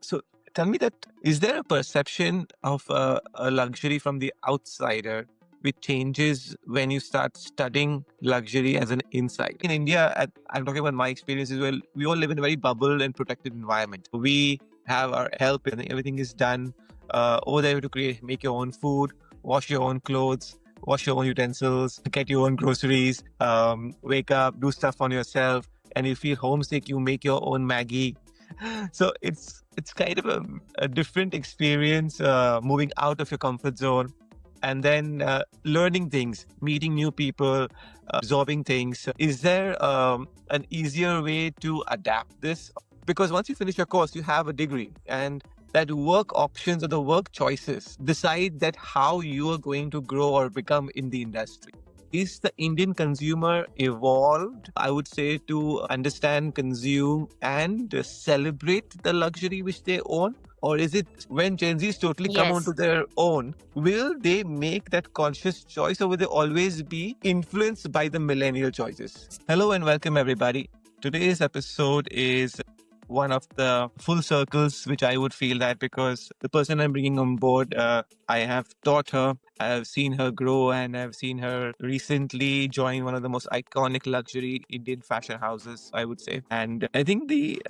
So tell me that, is there a perception of a luxury from the outsider which changes when you start studying luxury as an insight? In India, I'm talking about my experience as well, we all live in a very bubbled and protected environment. We have our help and everything is done over there to make your own food, wash your own clothes, wash your own utensils, get your own groceries, wake up, do stuff on yourself, and you feel homesick, you make your own Maggie. So it's kind of a different experience, moving out of your comfort zone and then learning things, meeting new people, absorbing things. Is there an easier way to adapt this? Because once you finish your course, you have a degree, and that work options or the work choices decide that how you are going to grow or become in the industry. Is the Indian consumer evolved, I would say, to understand, consume, and celebrate the luxury which they own? Or is it when Gen Zs totally come Yes. onto their own, will they make that conscious choice or will they always be influenced by the millennial choices? Hello and welcome, everybody. Today's episode is one of the full circles, which I would feel that because the person I'm bringing on board, I have taught her, I have seen her grow, and I've seen her recently join one of the most iconic luxury Indian fashion houses, I would say. And I think the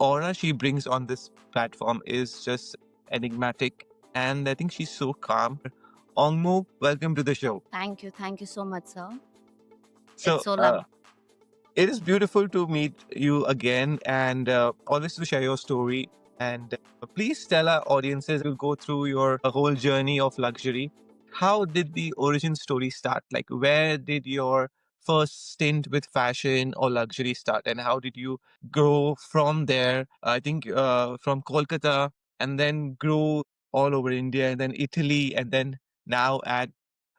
aura she brings on this platform is just enigmatic, and I think she's so calm. Ongmu, welcome to the show. Thank you. Thank you so much, sir. So, It's so lovely. it is beautiful to meet you again and always to share your story. And please tell our audiences, we'll go through your whole journey of luxury. How did the origin story start? Like, where did your first stint with fashion or luxury start? And how did you grow from there? I think from Kolkata and then grow all over India and then Italy and then now at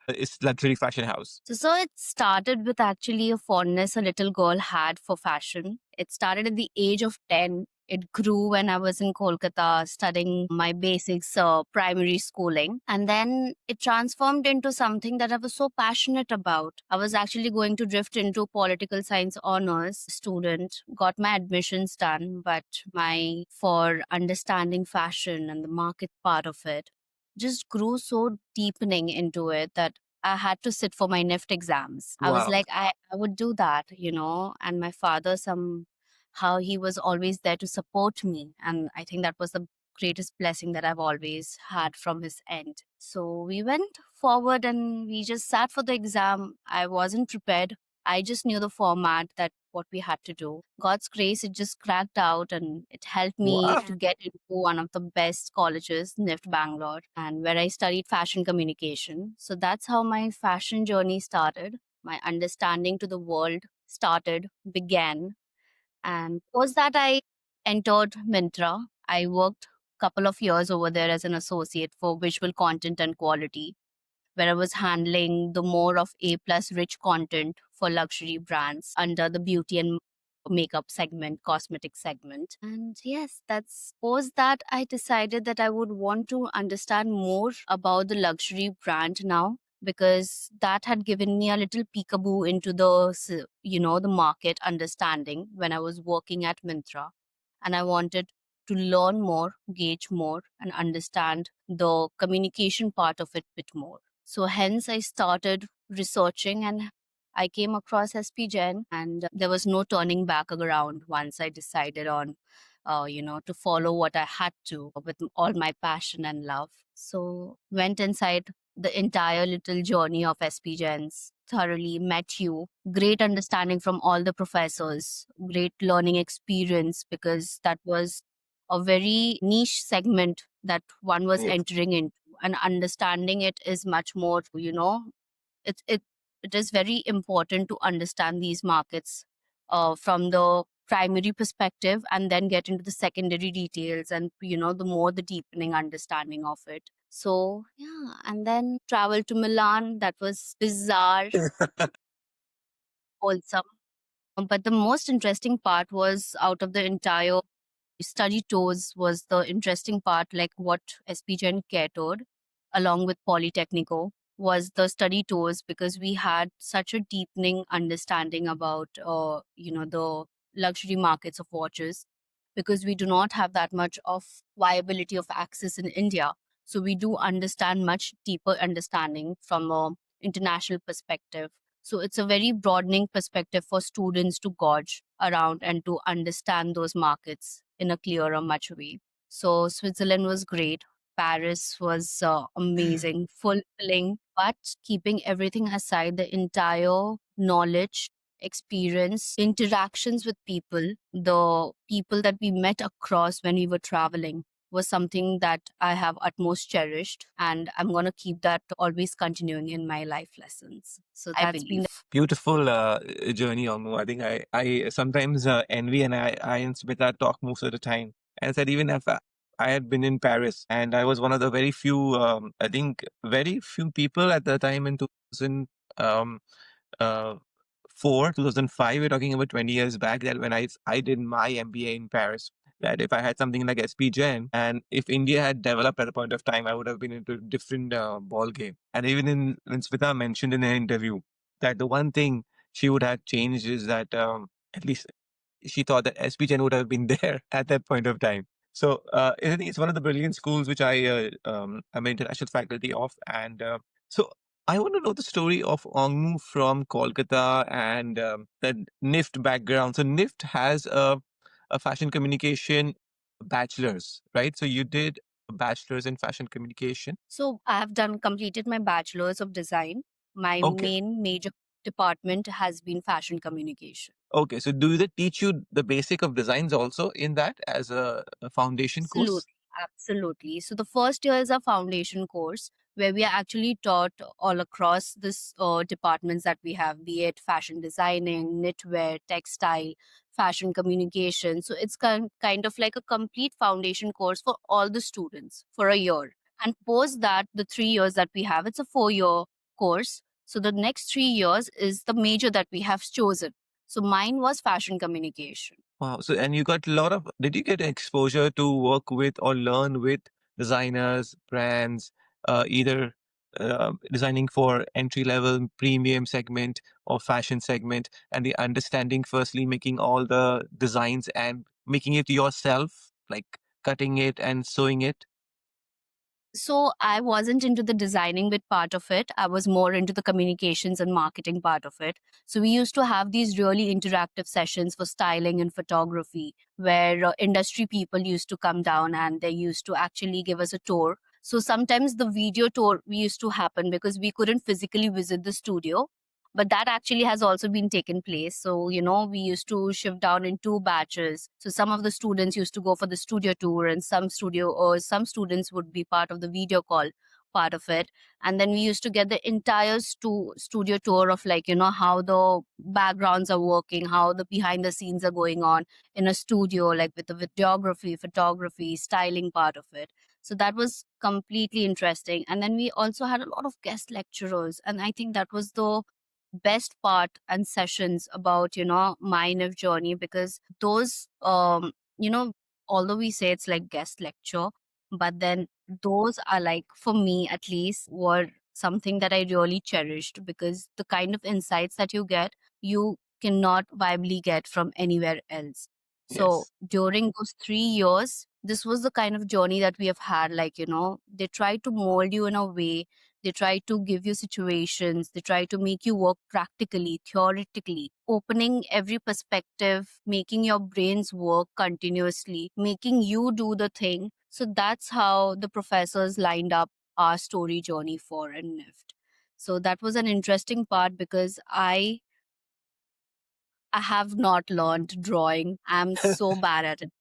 its luxury fashion house. So it started with actually a fondness a little girl had for fashion. It started at the age of 10. It grew when I was in Kolkata studying my basics, primary schooling. And then it transformed into something that I was so passionate about. I was actually going to drift into political science honors student, got my admissions done, but my for understanding fashion and the market part of it just grew so deepening into it that I had to sit for my NIFT exams. I was Wow. like, I would do that, and my father somehow he was always there to support me. And I think that was the greatest blessing that I've always had from his end. So we went forward and we just sat for the exam. I wasn't prepared. I just knew the format that what we had to do. God's grace, it just cracked out and it helped me Wow. to get into one of the best colleges, NIFT Bangalore, and where I studied fashion communication. So that's how my fashion journey started. My understanding to the world began. And post that I entered Myntra. I worked a couple of years over there as an associate for visual content and quality, where I was handling the more of A plus rich content for luxury brands under the beauty and makeup segment, cosmetic segment. And yes, that's post that I decided that I would want to understand more about the luxury brand now, because that had given me a little peekaboo into the market understanding when I was working at Myntra. And I wanted to learn more, gauge more, and understand the communication part of it a bit more. So hence I started researching and I came across SP Gen, and there was no turning back around once I decided on, to follow what I had to with all my passion and love. So went inside the entire little journey of SP Gens, thoroughly met you, great understanding from all the professors, great learning experience, because that was a very niche segment that one was Yes. entering into, and understanding it is much more, it it it is very important to understand these markets from the primary perspective and then get into the secondary details and the more the deepening understanding of it. So yeah, and then travel to Milan. That was bizarre, wholesome. But the most interesting part was out of the entire study tours was the interesting part, like what SPGen catered along with Polytechnico was the study tours, because we had such a deepening understanding about the luxury markets of watches, because we do not have that much of viability of access in India. So we do understand much deeper understanding from a international perspective. So it's a very broadening perspective for students to gauge around and to understand those markets in a clearer, much way. So Switzerland was great. Paris was amazing, fulfilling, but keeping everything aside, the entire knowledge, experience, interactions with people, the people that we met across when we were traveling was something that I have utmost cherished. And I'm going to keep that always continuing in my life lessons. So I that's been believe. Beautiful journey, Ongmu. I think I sometimes envy, and I and Smita talk most of the time. And I said, even if I had been in Paris, and I was one of the very few, I think, very few people at the time in 2000, um, uh, 2005, we're talking about 20 years back, that when I did my MBA in Paris, that if I had something like SP Gen, and if India had developed at a point of time, I would have been into a different ball game. And even when Smita mentioned in an interview that the one thing she would have changed is that at least she thought that SP Gen would have been there at that point of time. So I think it's one of the brilliant schools which I'm an international faculty of. And so I want to know the story of Ongmu from Kolkata and the NIFT background. So NIFT has a fashion communication bachelor's, right? So you did a bachelor's in fashion communication. So I have done completed my bachelor's of design. My Okay. main major department has been fashion communication. Okay. So do they teach you the basic of designs also in that as a foundation course? Absolutely, absolutely. So the first year is a foundation course where we are actually taught all across this departments that we have, be it fashion designing, knitwear, textile, fashion communication. So it's kind of like a complete foundation course for all the students for a year. And post that, the 3 years that we have, it's a 4 year course. So the next 3 years is the major that we have chosen. So mine was fashion communication. Wow. So, and you got a lot of, did you get exposure to work with or learn with designers, brands, either designing for entry level, premium segment or fashion segment, and the understanding, firstly, making all the designs and making it yourself, like cutting it and sewing it? So I wasn't into the designing bit part of it. I was more into the communications and marketing part of it. So we used to have these really interactive sessions for styling and photography where industry people used to come down and they used to actually give us a tour. So sometimes the video tour we used to happen because we couldn't physically visit the studio, but that actually has also been taken place. So we used to shift down in two batches. So some of the students used to go for the studio tour, and some students would be part of the video call part of it. And then we used to get the entire studio tour of, like, how the backgrounds are working, how the behind the scenes are going on in a studio, like with the videography, photography, styling part of it. So that was completely interesting. And then we also had a lot of guest lecturers, and I think that was the best part and sessions about my NIF journey, because those although we say it's like guest lecture, but then those are, like, for me at least, were something that I really cherished, because the kind of insights that you get, you cannot viably get from anywhere else. So Yes. during those 3 years, this was the kind of journey that we have had. Like, they try to mold you in a way, they try to give you situations, they try to make you work practically, theoretically, opening every perspective, making your brains work continuously, making you do the thing. So that's how the professors lined up our story journey for in NIFT. So that was an interesting part, because I have not learned drawing. I'm so bad at it.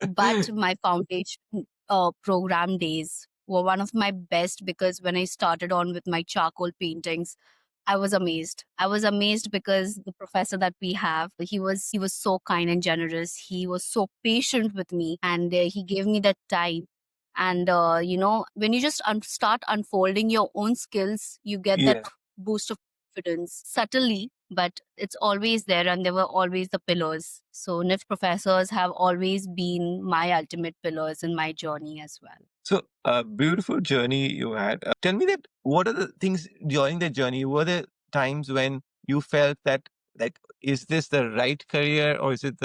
But my foundation program days were one of my best, because when I started on with my charcoal paintings, I was amazed. I was amazed because the professor that we have, he was so kind and generous. He was so patient with me, and he gave me that time. And when you just start unfolding your own skills, you get that Yeah. boost of confidence subtly, but it's always there, and there were always the pillars. So NIFT professors have always been my ultimate pillars in my journey as well. So, a beautiful journey you had. Tell me that what are the things during the journey? Were there times when you felt that, like, is this the right career or is it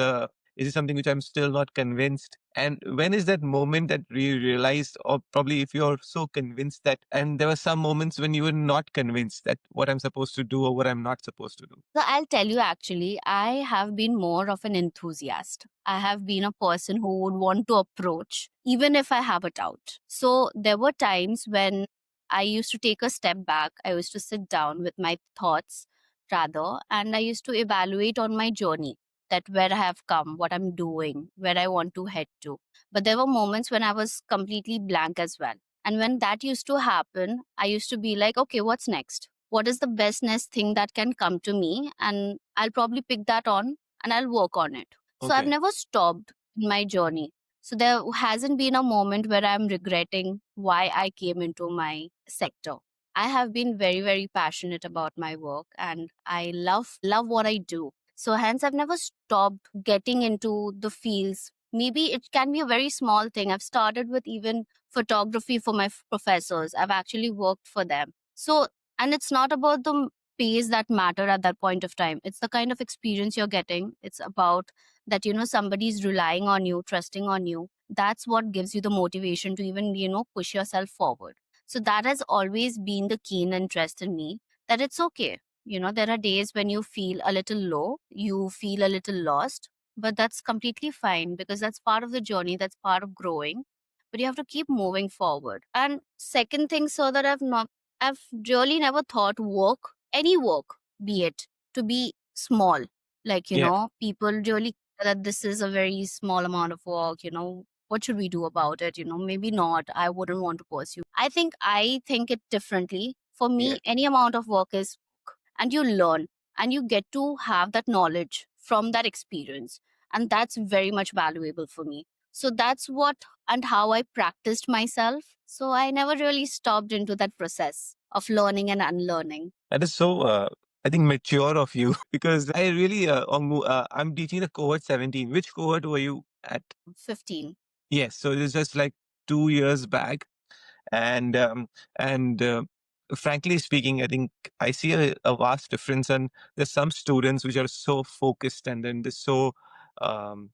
Is it something which I'm still not convinced? And when is that moment that you realized, or probably if you're so convinced that, and there were some moments when you were not convinced that what I'm supposed to do or what I'm not supposed to do? So I'll tell you actually, I have been more of an enthusiast. I have been a person who would want to approach, even if I have a doubt. So there were times when I used to take a step back. I used to sit down with my thoughts rather, and I used to evaluate on my journey that where I have come, what I'm doing, where I want to head to. But there were moments when I was completely blank as well. And when that used to happen, I used to be like, okay, what's next? What is the best next thing that can come to me? And I'll probably pick that on and I'll work on it. So I've Okay. never stopped in my journey. So there hasn't been a moment where I'm regretting why I came into my sector. I have been very, very passionate about my work and I love what I do. So hence I've never stopped getting into the fields. Maybe it can be a very small thing. I've started with even photography for my professors. I've actually worked for them. So, and it's not about the pays that matter at that point of time. It's the kind of experience you're getting. It's about that, somebody's relying on you, trusting on you. That's what gives you the motivation to even, push yourself forward. So that has always been the keen interest in me, that it's okay. There are days when you feel a little low, you feel a little lost, but that's completely fine because that's part of the journey, that's part of growing. But you have to keep moving forward. And second thing, so that I've really never thought work, any work, be it, to be small. Like, Yeah. people really that this is a very small amount of work, what should we do about it? Maybe not. I wouldn't want to pursue. I think it differently. For Yeah. me, any amount of work is work, and you learn and you get to have that knowledge from that experience. And that's very much valuable for me. So that's what and how I practiced myself. So I never really stopped into that process of learning and unlearning. That is so, I think, mature of you because I really, Ongmu, I'm teaching the cohort 17. Which cohort were you at? 15. Yes. So it was just like 2 years back. And, frankly speaking, I think I see a vast difference. And there's some students which are so focused and then they're so, um,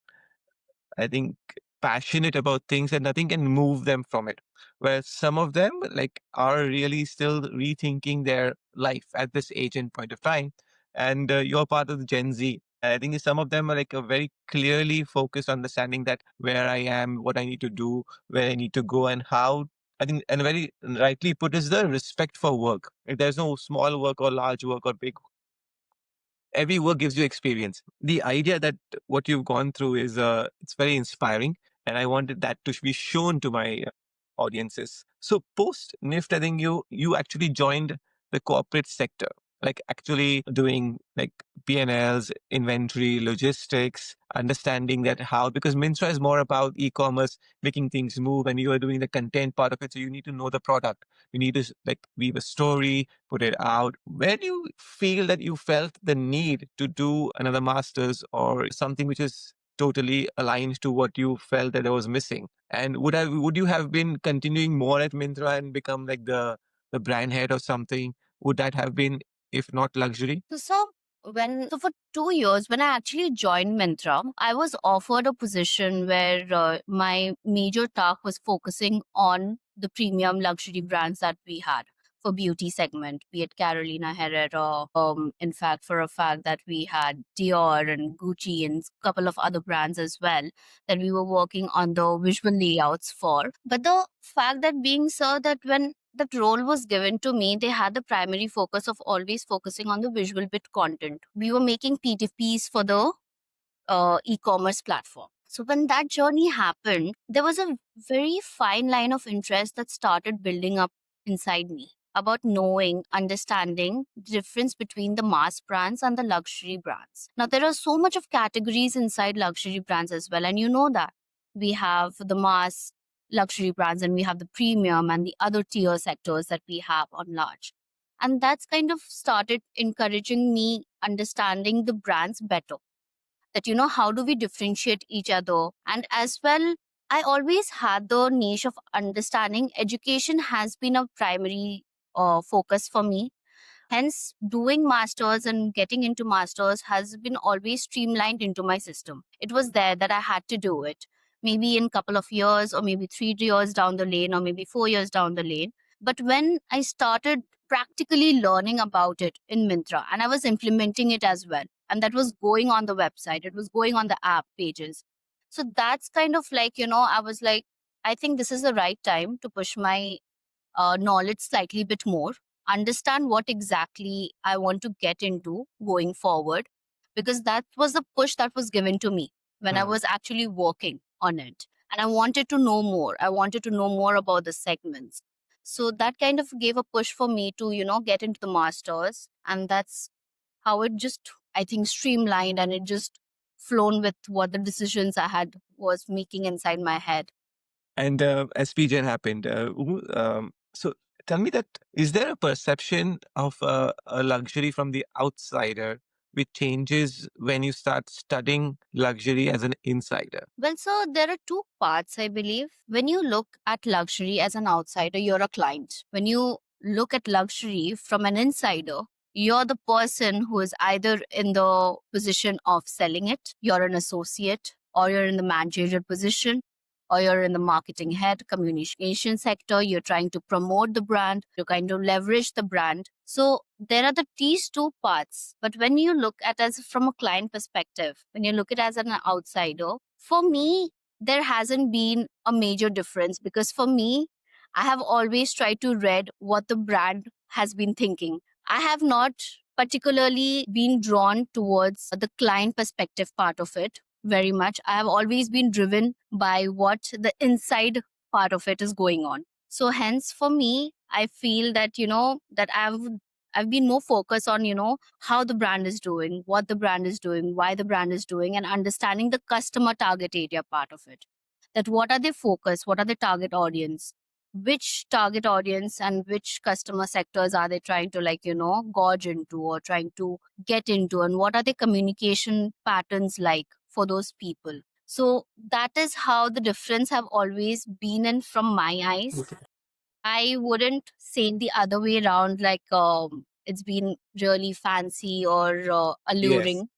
I think, passionate about things and nothing can move them from it. Whereas some of them like are really still rethinking their life at this age and point of time. And you're part of the Gen Z. I think some of them are like a very clearly focused understanding that where I am, what I need to do, where I need to go, and how. I think, and very rightly put, is the respect for work. Like, there's no small work or large work or big. Every work gives you experience. The idea that what you've gone through is it's very inspiring, and I wanted that to be shown to my audiences. So post NIFT, I think you actually joined the corporate sector, like actually doing like P&Ls, inventory, logistics, understanding that how, because Myntra is more about e-commerce, making things move, and you are doing the content part of it. So you need to know the product. You need to like weave a story, put it out. Where do you feel that you felt the need to do another master's or something which is totally aligned to what you felt that was missing? And would you have been continuing more at Myntra and become like the brand head or something? Would that have been, if not luxury? So for 2 years, when I actually joined Myntra, I was offered a position where my major task was focusing on the premium luxury brands that we had for beauty segment, be it Carolina Herrera. In fact, for a fact that we had Dior and Gucci and a couple of other brands as well that we were working on the visual layouts for. But the fact that being so that when that role was given to me, they had the primary focus of always focusing on the visual bit content. We were making PDPs for the e-commerce platform. So when that journey happened, there was a very fine line of interest that started building up inside me about knowing, understanding the difference between the mass brands and the luxury brands. Now there are so much of categories inside luxury brands as well, and you know that we have the mass luxury brands and we have the premium and the other tier sectors that we have on large. And that's kind of started encouraging me understanding the brands better, that how do we differentiate each other. And as well, I always had the niche of understanding education has been a primary focus for me. Hence, doing masters and getting into masters has been always streamlined into my system. It was there that I had to do it. Maybe in a couple of years, or maybe 3 years down the lane, or maybe 4 years down the lane. But when I started practically learning about it in Myntra, and I was implementing it as well, and that was going on the website, it was going on the app pages. So that's kind of like, I was like, I think this is the right time to push my knowledge slightly bit more, understand what exactly I want to get into going forward, because that was the push that was given to me when I was actually working on it. And I wanted to know more. I wanted to know more about the segments. So that kind of gave a push for me to, get into the masters. And that's how it just, I think, streamlined, and it just flown with what the decisions I had was making inside my head. And as PGen happened, so tell me that is there a perception of a luxury from the outsider which changes when you start studying luxury as an insider? Well, so there are two parts, I believe. When you look at luxury as an outsider, you're a client. When you look at luxury from an insider, you're the person who is either in the position of selling it, you're an associate, or you're in the managerial position, or you're in the marketing head, communication sector, you're trying to promote the brand, you're kind of leverage the brand. So there are these two parts. But when you look at as from a client perspective, when you look at as an outsider, for me, there hasn't been a major difference, because for me, I have always tried to read what the brand has been thinking. I have not particularly been drawn towards the client perspective part of it very much. I have always been driven by what the inside part of it is going on. So hence for me, I feel that, that I've been more focused on, how the brand is doing, what the brand is doing, why the brand is doing, and understanding the customer target area part of it. That what are they focus, what are the target audience, which target audience and which customer sectors are they trying to, like, gauge into or trying to get into, and what are the communication patterns like for those people. So that is how the difference have always been in from my eyes. I wouldn't say the other way around, like it's been really fancy or Yes, alluring.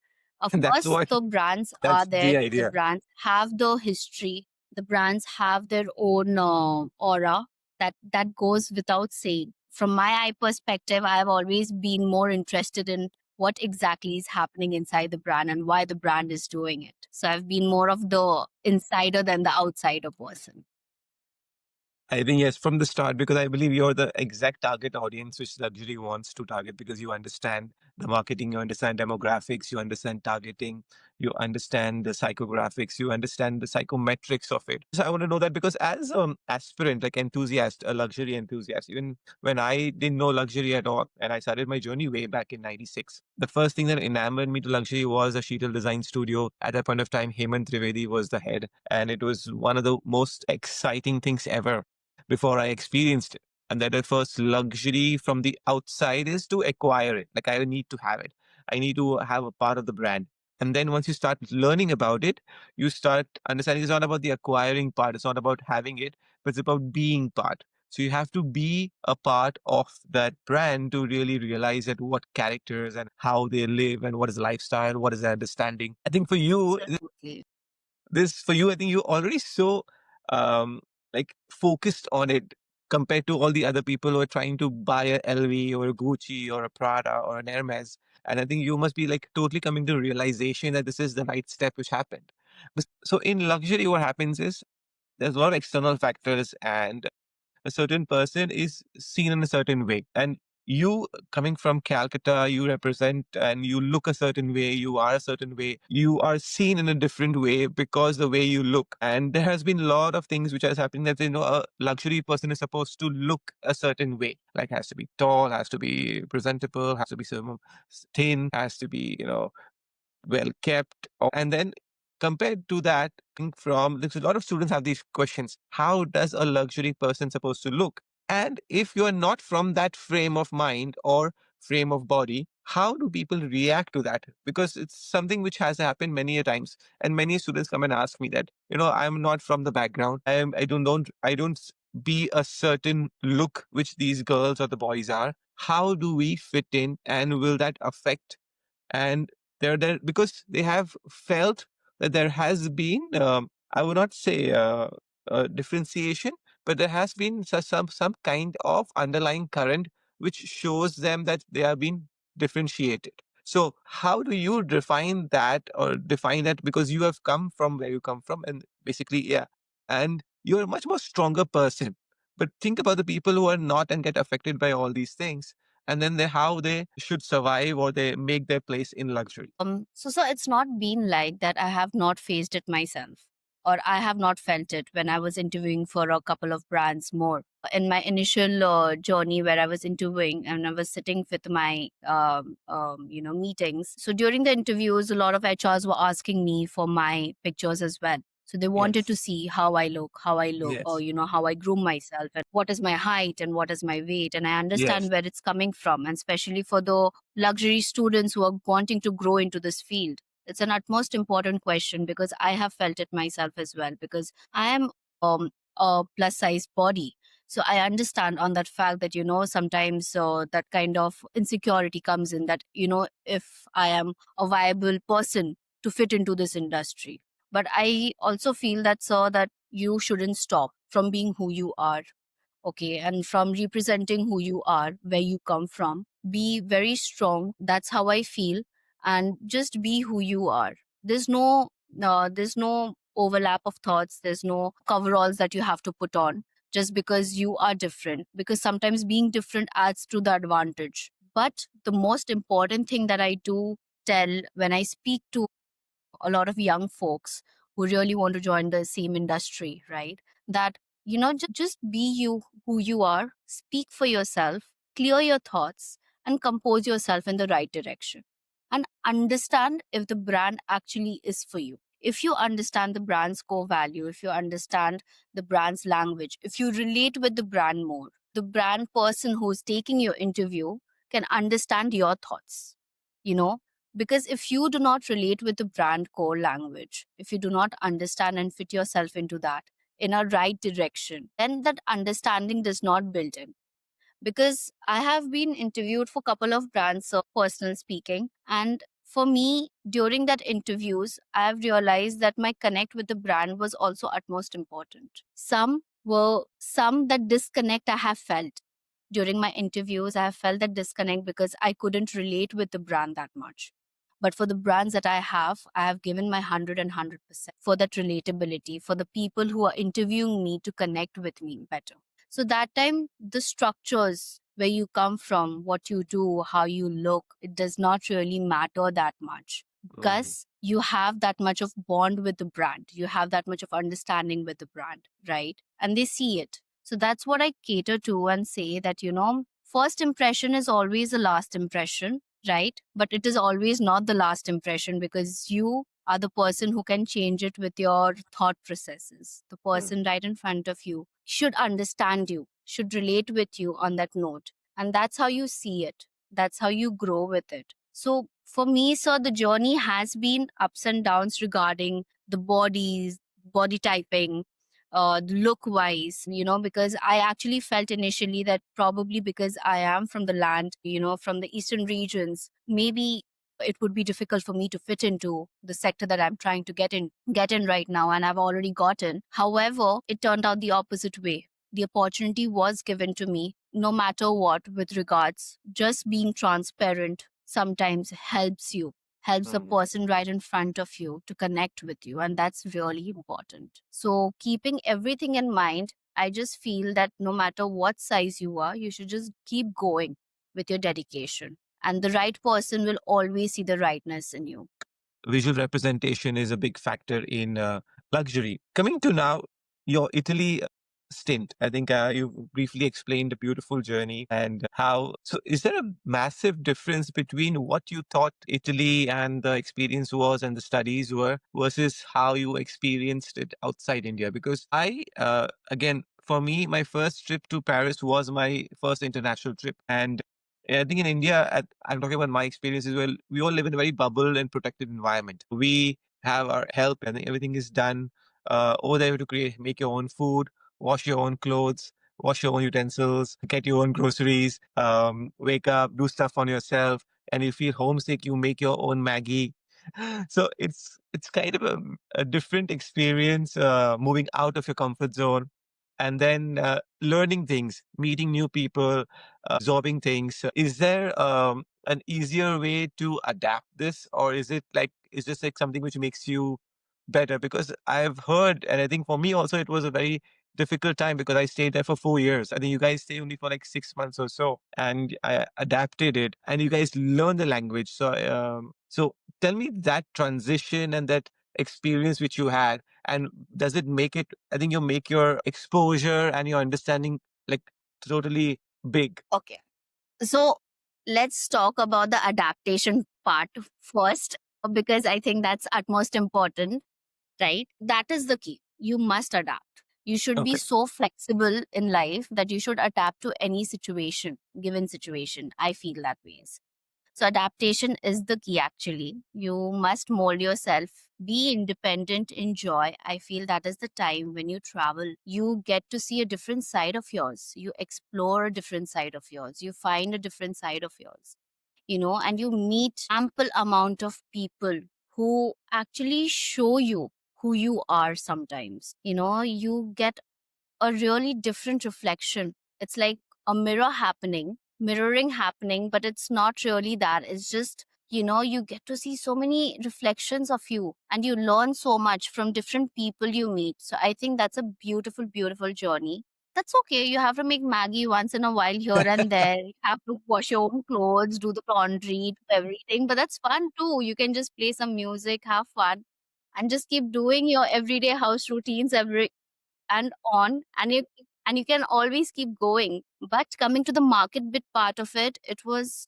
Of that's course, what the brands are that's there, the the idea. brands have the history, the brands have their own aura, that goes without saying. From my eye perspective, I have always been more interested in what exactly is happening inside the brand and why the brand is doing it. So I've been more of the insider than the outsider person. I think yes, from the start, because I believe you're the exact target audience which luxury wants to target because you understand the marketing, you understand demographics, you understand targeting, you understand the psychographics, you understand the psychometrics of it. So I want to know that because as an aspirant, like enthusiast, a luxury enthusiast, even when I didn't know luxury at all, and I started my journey way back in '96, the first thing that enamored me to luxury was a Sheetal design studio. At that point of time, Hemant Trivedi was the head, and it was one of the most exciting things ever before I experienced it. And that at first luxury from the outside is to acquire it. Like I need to have it. I need to have a part of the brand. And then once you start learning about it, you start understanding it's not about the acquiring part. It's not about having it, but it's about being part. So you have to be a part of that brand to really realize that what characters and how they live and what is lifestyle, what is their understanding. I think for you, Absolutely. I think you're already so um like focused on it compared to all the other people who are trying to buy a LV or a Gucci or a Prada or an Hermes. And I think you must be like totally coming to realization that this is the right step which happened. So in luxury, what happens is there's a lot of external factors and a certain person is seen in a certain way. And you coming from Calcutta, you represent and you look a certain way, you are a certain way, you are seen in a different way because the way you look. And there has been a lot of things which has happened that, a luxury person is supposed to look a certain way, like has to be tall, has to be presentable, has to be thin, has to be, well kept. And then compared to that, from there's a lot of students have these questions. How does a luxury person supposed to look? And if you are not from that frame of mind or frame of body, how do people react to that? Because it's something which has happened many a times. And many students come and ask me that, I'm not from the background. I don't be a certain look which these girls or the boys are? How do we fit in, and will that affect? And they're there because they have felt that there has been, I would not say differentiation, but there has been some kind of underlying current which shows them that they are being differentiated. So how do you define that, or define that, because you have come from where you come from, and basically, yeah, and you're a much more stronger person. But think about the people who are not and get affected by all these things, and then how they should survive, or they make their place in luxury. So it's not been like that I have not faced it myself, or I have not felt it when I was interviewing for a couple of brands more. In my initial journey where I was interviewing and I was sitting with my meetings. So during the interviews, a lot of HRs were asking me for my pictures as well. So they wanted Yes. to see how I look, or Yes. how I groom myself, and what is my height and what is my weight. And I Yes. understand where it's coming from, and especially for the luxury students who are wanting to grow into this field. It's an utmost important question because I have felt it myself as well, because I am a plus size body. So I understand on that fact that, sometimes that kind of insecurity comes in, that, if I am a viable person to fit into this industry. But I also feel that, sir, that you shouldn't stop from being who you are. Okay, and from representing who you are, where you come from, be very strong. That's how I feel. And just be who you are. There's no overlap of thoughts. There's no coveralls that you have to put on just because you are different, because sometimes being different adds to the advantage. But the most important thing that I do tell when I speak to a lot of young folks who really want to join the same industry, right? That, just be you, who you are, speak for yourself, clear your thoughts, and compose yourself in the right direction. And understand if the brand actually is for you. If you understand the brand's core value, if you understand the brand's language, if you relate with the brand more, the brand person who's taking your interview can understand your thoughts, you know, because if you do not relate with the brand core language, if you do not understand and fit yourself into that in a right direction, then that understanding does not build in. Because I have been interviewed for a couple of brands, so personal speaking. And for me, during that interviews, I have realized that my connect with the brand was also utmost important. Some that disconnect I have felt during my interviews. I have felt that disconnect because I couldn't relate with the brand that much. But for the brands that I have given my 100% for that relatability, for the people who are interviewing me to connect with me better. So that time, the structures, where you come from, what you do, how you look, it does not really matter that much, Mhm. because you have that much of bond with the brand. You have that much of understanding with the brand, right? And they see it. So that's what I cater to and say that, first impression is always the last impression, right? But it is always not the last impression, because you are the person who can change it with your thought processes. The person right in front of you should understand you, should relate with you on that note. And that's how you see it. That's how you grow with it. So for me, so the journey has been ups and downs regarding the bodies, body typing, look wise, because I actually felt initially that probably because I am from the land, from the eastern regions, maybe it would be difficult for me to fit into the sector that I'm trying to get in right now, and I've already gotten. However, it turned out the opposite way. The opportunity was given to me no matter what. With regards, just being transparent sometimes helps the Mhm. person right in front of you to connect with you. And that's really important. So, keeping everything in mind, I just feel that no matter what size you are, you should just keep going with your dedication. And the right person will always see the rightness in you. Visual representation is a big factor in luxury. Coming to now your Italy stint, I think you briefly explained a beautiful journey and how. So, is there a massive difference between what you thought Italy and the experience was and the studies were versus how you experienced it outside India? Because again, for me, my first trip to Paris was my first international trip, and I think in India, I'm talking about my experience as well. We all live in a very bubble and protected environment. We have our help, and everything is done over there to make your own food. wash your own clothes, wash your own utensils, get your own groceries, wake up, do stuff on yourself, and you feel homesick, you make your own Maggie. So it's kind of a different experience, moving out of your comfort zone, and then learning things, meeting new people, absorbing things. Is there an easier way to adapt this, or is this like something which makes you better? Because I've heard, and I think for me also, it was a very difficult time because I stayed there for 4 years. I think you guys stay only for like 6 months or so, and I adapted it, and you guys learn the language. So tell me that transition and that experience which you had, and does it make it? I think you make your exposure and your understanding like totally big. Okay. So let's talk about the adaptation part first, because I think that's utmost important, right? That is the key. You must adapt. You should be Okay. so flexible in life that you should adapt to any situation, given situation. I feel that ways. So adaptation is the key actually. You must mold yourself, be independent, enjoy. I feel that is the time when you travel, you get to see a different side of yours. You explore a different side of yours. You find a different side of yours, and you meet ample amount of people who actually show you who you are sometimes. You get a really different reflection. It's like a mirroring happening, but it's not really that. It's just, you get to see so many reflections of you and you learn so much from different people you meet. So I think that's a beautiful, beautiful journey. That's okay. You have to make Maggie once in a while here and there. You have to wash your own clothes, do the laundry, do everything. But that's fun too. You can just play some music, have fun, and just keep doing your everyday house routines and on, and you can always keep going. But coming to the market bit part of it, it was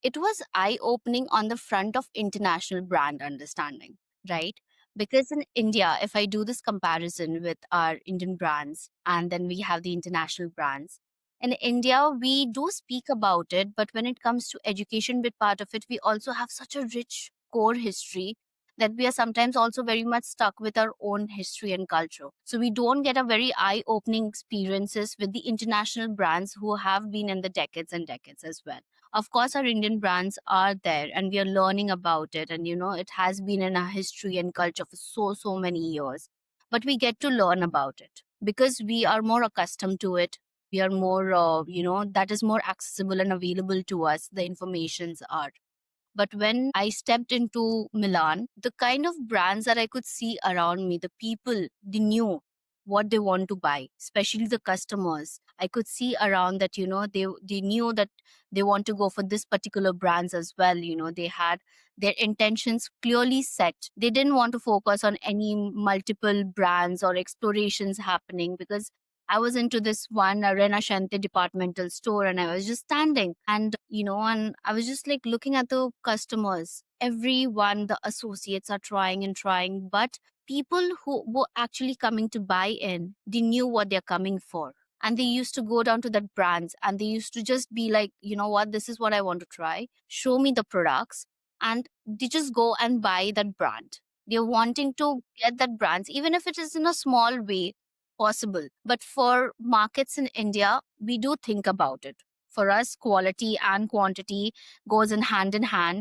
eye opening on the front of international brand understanding, right? Because in India, if I do this comparison with our Indian brands and then we have the international brands, in India we do speak about it, but when it comes to education bit part of it, we also have such a rich core history that we are sometimes also very much stuck with our own history and culture. So we don't get a very eye-opening experiences with the international brands who have been in the decades and decades as well. Of course, our Indian brands are there and we are learning about it. And, it has been in our history and culture for so, so many years. But we get to learn about it because we are more accustomed to it. We are more, that is more accessible and available to us. The informations are. But when I stepped into Milan, the kind of brands that I could see around me, the people, they knew what they want to buy, especially the customers. I could see around that, they knew that they want to go for this particular brands as well. They had their intentions clearly set. They didn't want to focus on any multiple brands or explorations happening because I was into this one Renascente departmental store and I was just standing and I was just like looking at the customers. Everyone, the associates are trying and trying, but people who were actually coming to buy in, they knew what they're coming for. And they used to go down to that brands and they used to just be like, you know what, this is what I want to try. Show me the products. And they just go and buy that brand. They're wanting to get that brands, even if it is in a small way possible. But for markets in India, we do think about it. For us, quality and quantity goes in hand.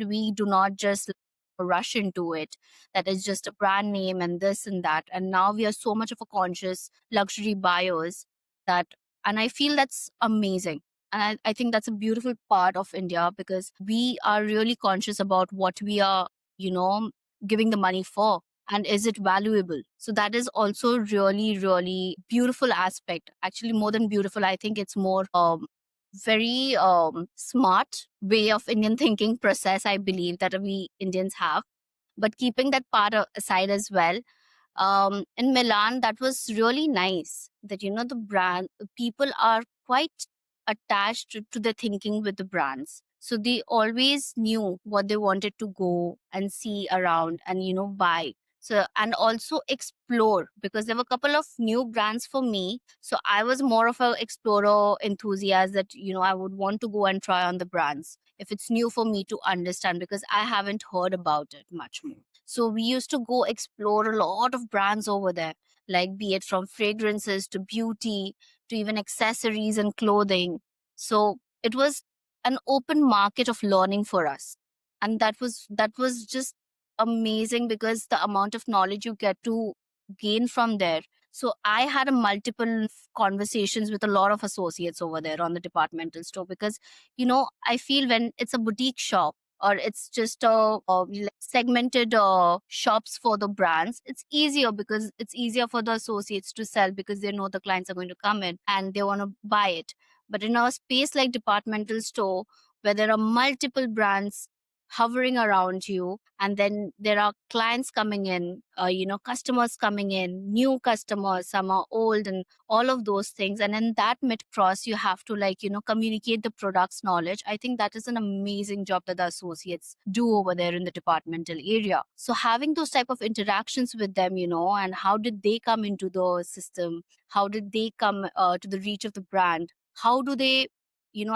We do not just rush into it. That is just a brand name and this and that. And now we are so much of a conscious luxury buyers that, and I feel that's amazing. And I think that's a beautiful part of India because we are really conscious about what we are, giving the money for and is it valuable. So that is also really, really beautiful aspect. Actually, more than beautiful, I think it's more very smart way of Indian thinking process, I believe, that we Indians have. But keeping that part aside as well, in Milan, that was really nice that, the brand people are quite attached to the thinking with the brands. So they always knew what they wanted to go and see around and, buy. So, and also explore because there were a couple of new brands for me. So I was more of an explorer enthusiast that, I would want to go and try on the brands if it's new for me to understand because I haven't heard about it much more. So we used to go explore a lot of brands over there, like be it from fragrances to beauty. to even accessories and clothing. So it was an open market of learning for us. And that was just amazing, because the amount of knowledge you get to gain from there. So I had a multiple conversations with a lot of associates over there on the departmental store, because I feel when it's a boutique shop, or it's just like segmented shops for the brands, it's easier, because it's easier for the associates to sell, because they know the clients are going to come in and they want to buy it. But in a space like departmental store, where there are multiple brands hovering around you, and then there are clients coming in, customers coming in, new customers, some are old, and all of those things, and in that mid cross you have to, communicate the product's knowledge. I think that is an amazing job that the associates do over there in the departmental area. So having those type of interactions with them, and how did they come into the system, how did they come to the reach of the brand, how do they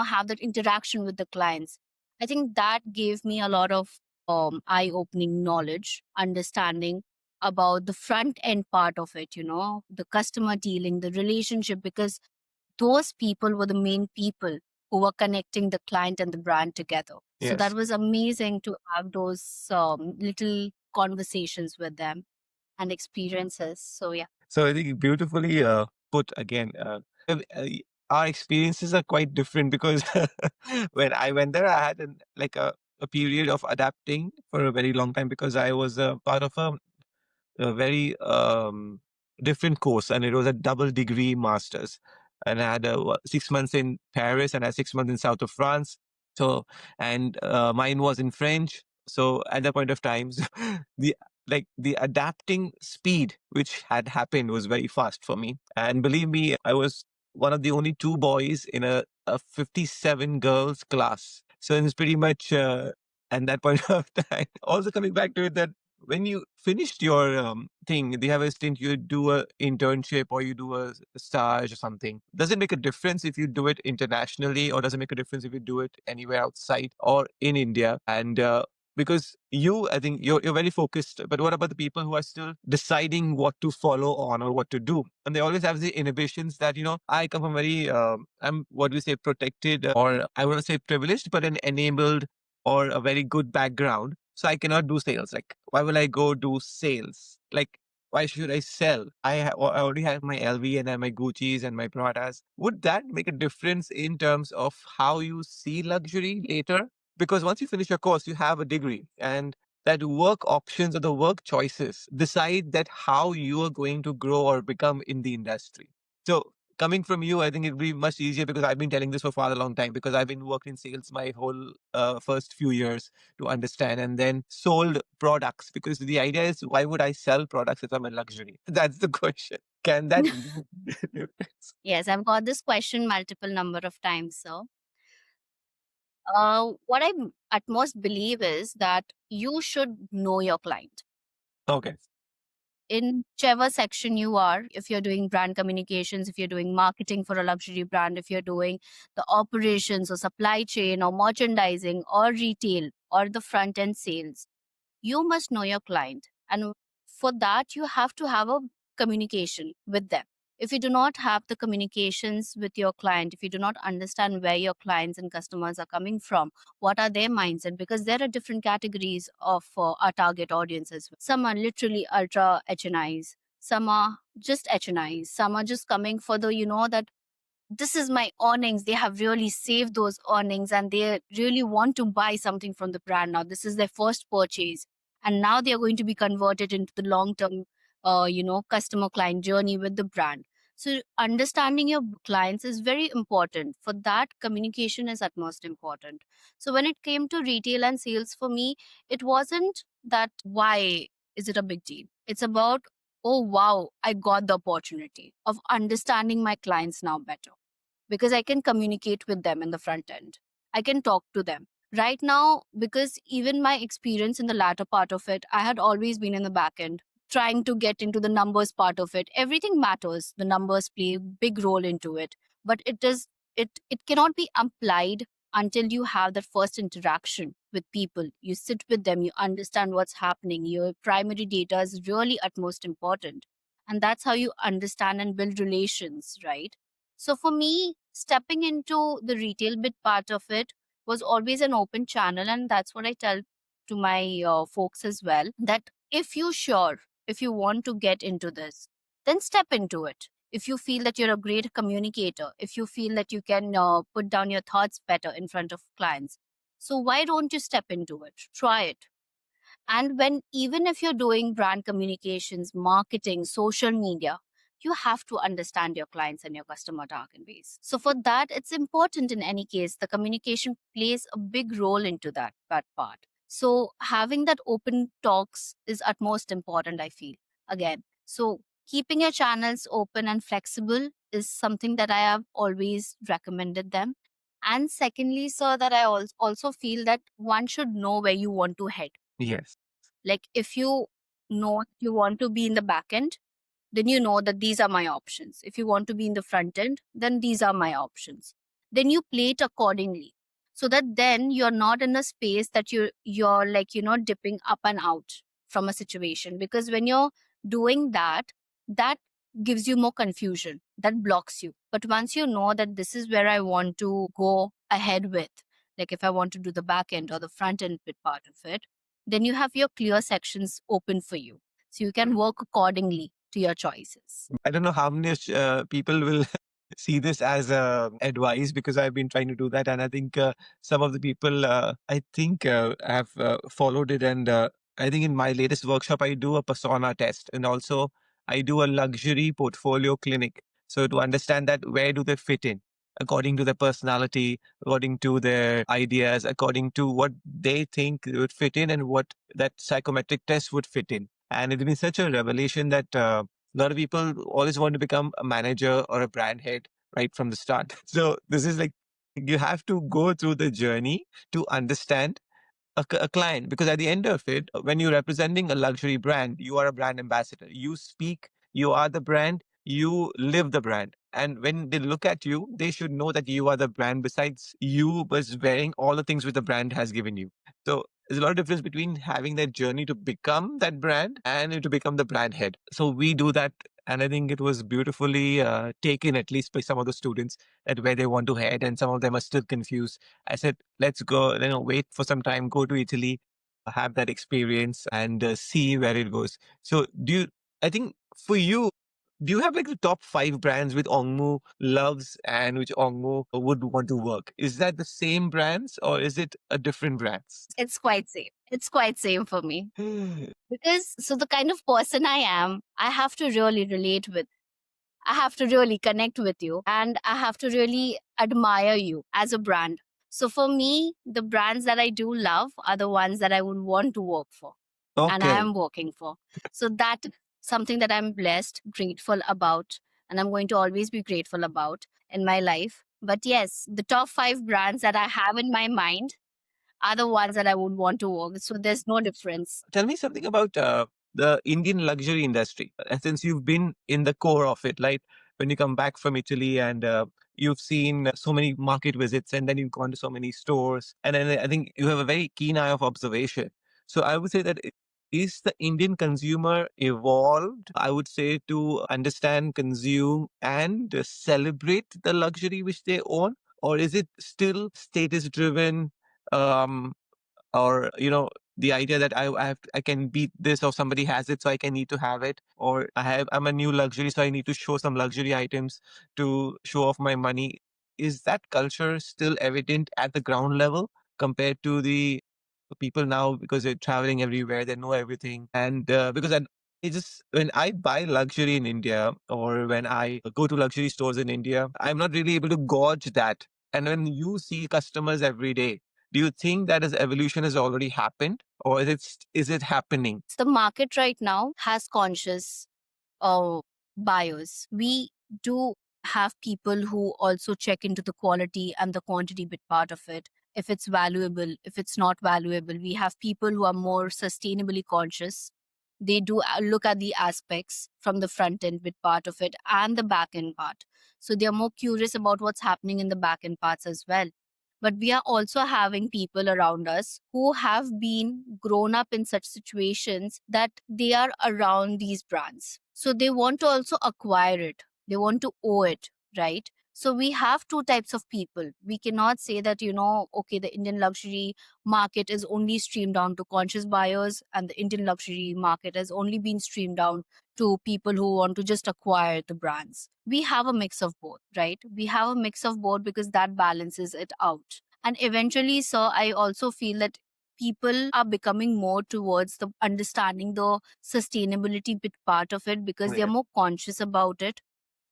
have that interaction with the clients, I think that gave me a lot of eye opening knowledge, understanding about the front end part of it, the customer dealing, the relationship, because those people were the main people who were connecting the client and the brand together. So that Yes. was amazing to have those little conversations with them and experiences. So, yeah. So I think beautifully put again. Our experiences are quite different because when I went there, I had a period of adapting for a very long time because I was a part of a very different course, and it was a double degree master's. And I had 6 months in Paris and I had 6 months in south of France. So, and mine was in French. So at that point of times, the the adapting speed which had happened was very fast for me. And believe me, I was one of the only two boys in a 57 girls class. So it was pretty much at that point of time. Also coming back to it, that when you finished your thing, they have a stint, you do a internship or you do a stage or something. Does it make a difference if you do it internationally, or does it make a difference if you do it anywhere outside or in India? And because you, I think you're very focused, but what about the people who are still deciding what to follow on or what to do? And they always have the inhibitions that, I come from very, I'm what we say protected, or I want to say privileged, but an enabled or a very good background. So I cannot do sales. Like, why will I go do sales? Like, why should I sell? I already have my LV and I have my Gucci's and my Pradas. Would that make a difference in terms of how you see luxury later? Because once you finish your course, you have a degree, and that work options or the work choices decide that how you are going to grow or become in the industry. So coming from you, I think it'd be much easier because I've been telling this for quite a long time because I've been working in sales my whole first few years to understand, and then sold products because the idea is, why would I sell products if I'm a luxury? That's the question. Can that make a difference? Yes, I've got this question multiple number of times. So, what I at most believe is that you should know your client Okay. in whichever section you are. If you're doing brand communications, if you're doing marketing for a luxury brand, if you're doing the operations or supply chain or merchandising or retail or the front end sales, you must know your client. And for that, you have to have a communication with them. If you do not have the communications with your client, if you do not understand where your clients and customers are coming from, what are their mindset, because there are different categories of our target audiences. Some are literally ultra HNIs, some are just HNIs, some are just coming for the, that this is my earnings. They have really saved those earnings and they really want to buy something from the brand now. This is their first purchase. And now they are going to be converted into the long term, customer client journey with the brand. So understanding your clients is very important. For that, communication is utmost important. So when it came to retail and sales, for me, it wasn't that why is it a big deal? It's about, oh wow, I got the opportunity of understanding my clients now better, because I can communicate with them in the front end. I can talk to them. Right now, because even my experience in the latter part of it, I had always been in the back end, trying to get into the numbers part of it. Everything matters. The numbers play a big role into it. But it cannot be applied until you have that first interaction with people. You sit with them, you understand what's happening. Your primary data is really utmost important. And that's how you understand and build relations, right? So for me, stepping into the retail bit part of it was always an open channel. And that's what I tell to my folks as well, that if you sure, if you want to get into this, then step into it. If you feel that you're a great communicator, if you feel that you can put down your thoughts better in front of clients, so why don't you step into it? Try it. And when, even if you're doing brand communications, marketing, social media, you have to understand your clients and your customer target base. So for that, it's important in any case. The communication plays a big role into that part. So having that open talks is utmost important, I feel. Again. So keeping your channels open and flexible is something that I have always recommended them. And secondly, sir, that I also feel that one should know where you want to head. Yes. Like if you know you want to be in the back end, then you know that these are my options. If you want to be in the front end, then these are my options. Then you play it accordingly. So that then you're not in a space that you're like, dipping up and out from a situation. Because when you're doing that, that gives you more confusion. That blocks you. But once you know that this is where I want to go ahead with, like if I want to do the back end or the front end bit part of it, then you have your clear sections open for you. So you can work accordingly to your choices. I don't know how many people will see this as advice, because I've been trying to do that, and I think some of the people, I think, have followed it. And I think in my latest workshop, I do a persona test, and also I do a luxury portfolio clinic. So to understand that where do they fit in according to their personality, according to their ideas, according to what they think would fit in, and what that psychometric test would fit in. And it's been such a revelation that a lot of people always want to become a manager or a brand head right from the start. So this is like, you have to go through the journey to understand a client, because at the end of it, when you're representing a luxury brand, you are a brand ambassador. You speak, you are the brand, you live the brand. And when they look at you, they should know that you are the brand, besides you was wearing all the things which the brand has given you. So there's a lot of difference between having that journey to become that brand and to become the brand head. So we do that. And I think it was beautifully taken, at least by some of the students, at where they want to head. And some of them are still confused. I said, let's go, wait for some time, go to Italy, have that experience, and see where it goes. So, I think for you, do you have like the top 5 brands with Ongmu loves and which Ongmu would want to work? Is that the same brands or is it a different brands? It's quite same. It's quite same for me. Because so the kind of person I am, I have to really relate with. I have to really connect with you and I have to really admire you as a brand. So for me, the brands that I do love are the ones that I would want to work for and I Okay. am working for. So that something that I'm blessed, grateful about, and I'm going to always be grateful about in my life. But yes, the top 5 brands that I have in my mind are the ones that I would want to work. So there's no difference. Tell me something about the Indian luxury industry, since you've been in the core of it, right? When you come back from Italy and you've seen so many market visits, and then you've gone to so many stores, and then I think you have a very keen eye of observation. So I would say that is the Indian consumer evolved, I would say, to understand, consume, and celebrate the luxury which they own? Or is it still status driven? Um, or the idea that I can beat this, or somebody has it so I can need to have it, or I'm a new luxury so I need to show some luxury items to show off my money. Is that culture still evident at the ground level compared to the people now, because they're traveling everywhere, they know everything? And because I just, when I buy luxury in India, or when I go to luxury stores in India, I'm not really able to gauge that. And when you see customers every day, do you think that as evolution has already happened, or is it happening? The market right now has conscious buyers. We do have people who also check into the quality and the quantity bit part of it. If it's valuable, if it's not valuable, we have people who are more sustainably conscious. They do look at the aspects from the front end bit part of it and the back end part. So they are more curious about what's happening in the back end parts as well. But we are also having people around us who have been grown up in such situations that they are around these brands. So they want to also acquire it. They want to owe it, right? So we have two types of people. We cannot say that, okay, the Indian luxury market is only streamed down to conscious buyers, and the Indian luxury market has only been streamed down to people who want to just acquire the brands. We have a mix of both, right? We have a mix of both because that balances it out. And eventually, so I also feel that people are becoming more towards the understanding the sustainability bit part of it because they're Yeah. more conscious about it.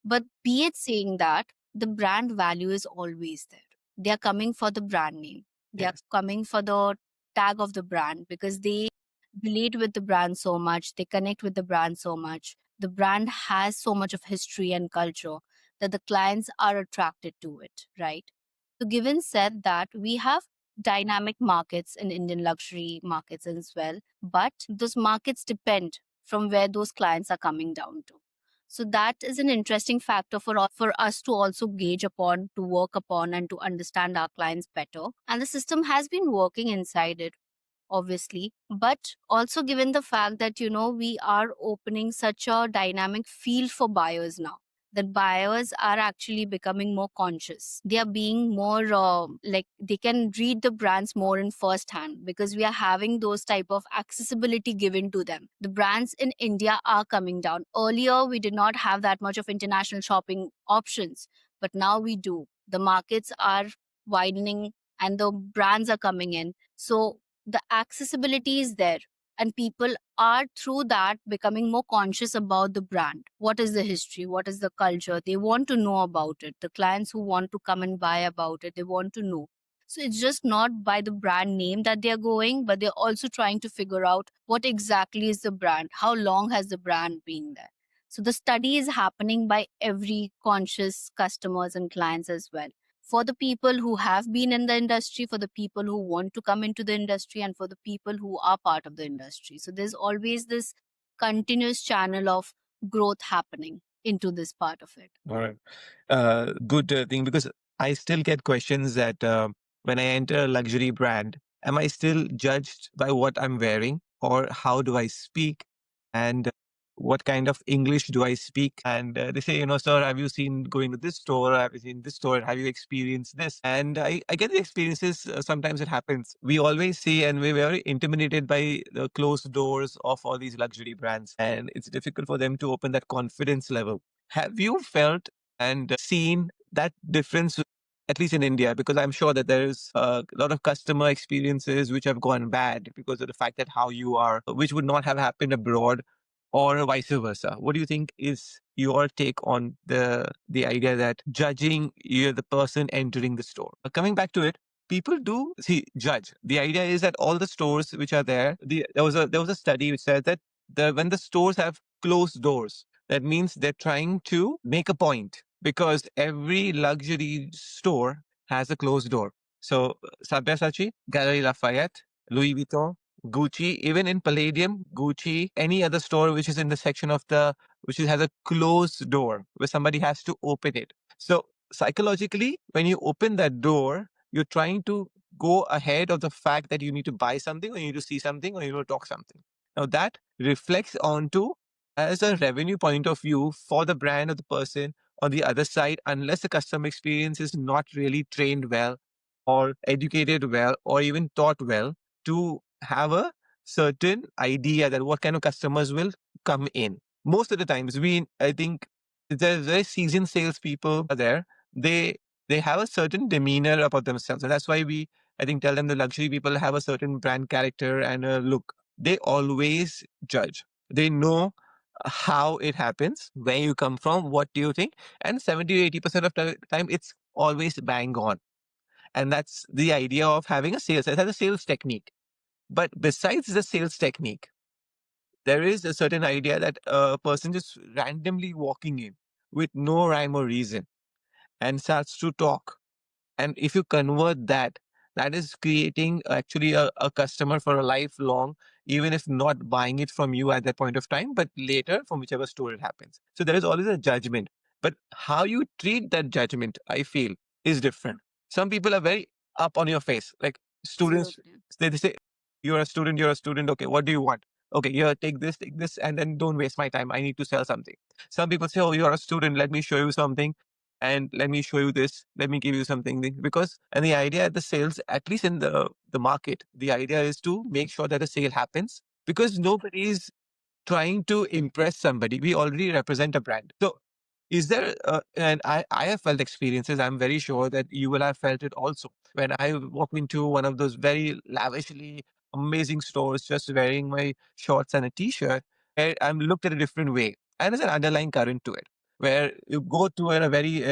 But be it saying that, the brand value is always there. They are coming for the brand name. They are Yes. coming for the tag of the brand because they relate with the brand so much. They connect with the brand so much. The brand has so much of history and culture that the clients are attracted to it, right? So, given said that, we have dynamic markets in Indian luxury markets as well, but those markets depend from where those clients are coming down to. So that is an interesting factor for us to also gauge upon, to work upon, and to understand our clients better. And the system has been working inside it, obviously, but also given the fact that, we are opening such a dynamic field for buyers now, that buyers are actually becoming more conscious. They are being more like they can read the brands more in first hand because we are having those type of accessibility given to them. The brands in India are coming down. Earlier we did not have that much of international shopping options, but now we do. The markets are widening and the brands are coming in, so the accessibility is there, and people are through that becoming more conscious about the brand. What is the history, what is the culture, they want to know about it. The clients who want to come and buy about it, they want to know. So it's just not by the brand name that they're going, but they're also trying to figure out what exactly is the brand, how long has the brand been there. So the study is happening by every conscious customers and clients as well, for the people who have been in the industry, for the people who want to come into the industry, and for the people who are part of the industry. So there's always this continuous channel of growth happening into this part of it. All right. Good thing, because I still get questions that when I enter a luxury brand, am I still judged by what I'm wearing, or how do I speak, and what kind of English do I speak? And they say, sir, have you seen going to this store? Have you seen this store? Have you experienced this? And I get the experiences. Sometimes it happens. We always see, and we're very intimidated by the closed doors of all these luxury brands, and it's difficult for them to open that confidence level. Have you felt and seen that difference, at least in India? Because I'm sure that there is a lot of customer experiences which have gone bad because of the fact that how you are, which would not have happened abroad, or vice versa. What do you think is your take on the idea that judging you, the person entering the store? Coming back to it, people do see judge. The idea is that all the stores which are there, there was a study which said that when the stores have closed doors, that means they're trying to make a point, because every luxury store has a closed door. So Sabyasachi, Galerie Lafayette, Louis Vuitton, Gucci, even in Palladium, Gucci, any other store which is in the section of has a closed door where somebody has to open it. So psychologically, when you open that door, you're trying to go ahead of the fact that you need to buy something, or you need to see something, or you need to talk something. Now that reflects onto, as a revenue point of view, for the brand or the person on the other side, unless the customer experience is not really trained well, or educated well, or even taught well, to have a certain idea that what kind of customers will come in. Most of the times, I think there's very seasoned salespeople are there. They they have a certain demeanor about themselves, and that's why I think, tell them the luxury people have a certain brand character and a look. They always judge. They know how it happens, where you come from, what do you think, and 70 to 80% of the time, it's always bang on. And that's the idea of having a sales. It has a sales technique. But besides the sales technique, there is a certain idea that a person just randomly walking in with no rhyme or reason and starts to talk. And if you convert that, that is creating actually a customer for a lifelong, even if not buying it from you at that point of time, but later from whichever store it happens. So there is always a judgment. But how you treat that judgment, I feel, is different. Some people are very up on your face. Like students, Absolutely. they say, you're a student. Okay, what do you want? Okay, here, take this, and then don't waste my time. I need to sell something. Some people say, oh, you're a student. Let me show you something. and let me show you this, let me give you something, because and the idea at the sales, at least in the market, the idea is to make sure that a sale happens, because nobody is trying to impress somebody. We already represent a brand. So is there, and I have felt experiences, I'm very sure that you will have felt it also. When I walk into one of those very lavishly amazing stores, just wearing my shorts and a t-shirt, I'm looked at a different way. And there's an underlying current to it, where you go to a very,